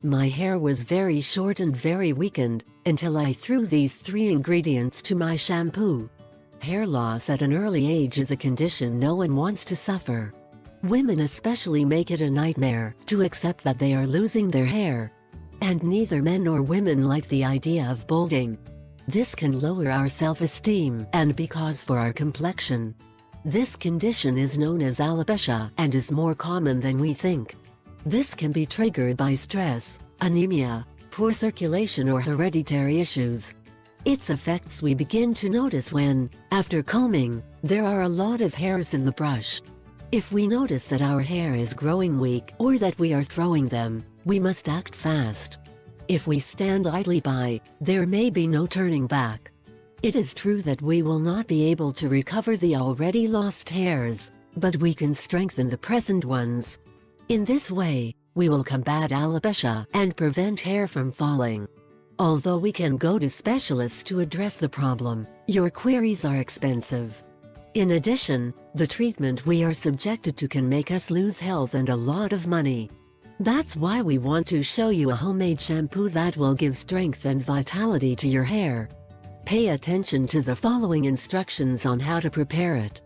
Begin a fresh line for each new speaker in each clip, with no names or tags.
My hair was very short and very weakened, until I threw these 3 ingredients to my shampoo. Hair loss at an early age is a condition no one wants to suffer. Women especially make it a nightmare to accept that they are losing their hair. And neither men nor women like the idea of balding. This can lower our self-esteem and be cause for our complexion. This condition is known as alopecia and is more common than we think. This can be triggered by stress, anemia, poor circulation or hereditary issues. Its effects we begin to notice when, after combing, there are a lot of hairs in the brush. If we notice that our hair is growing weak or that we are throwing them, we must act fast. If we stand idly by, there may be no turning back. It is true that we will not be able to recover the already lost hairs, but we can strengthen the present ones. In this way, we will combat alopecia and prevent hair from falling. Although we can go to specialists to address the problem, your queries are expensive. In addition, the treatment we are subjected to can make us lose health and a lot of money. That's why we want to show you a homemade shampoo that will give strength and vitality to your hair. Pay attention to the following instructions on how to prepare it.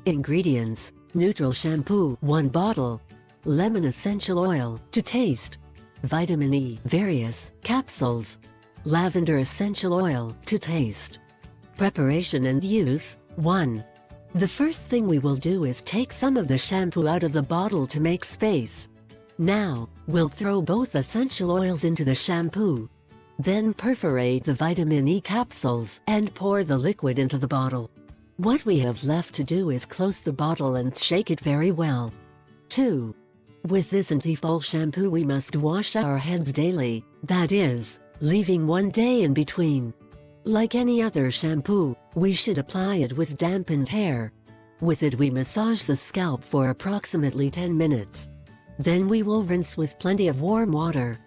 Ingredients: neutral shampoo 1 bottle, lemon essential oil to taste, vitamin E various capsules, lavender essential oil to taste. Preparation and use: 1. The first thing we will do is take some of the shampoo out of the bottle to make space. Now, we'll throw both essential oils into the shampoo. Then perforate the vitamin E capsules and pour the liquid into the bottle. What we have left to do is close the bottle and shake it very well. 2. With this anti-fall shampoo we must wash our heads daily, that is, leaving 1 day in between. Like any other shampoo, we should apply it with dampened hair. With it we massage the scalp for approximately 10 minutes. Then we will rinse with plenty of warm water.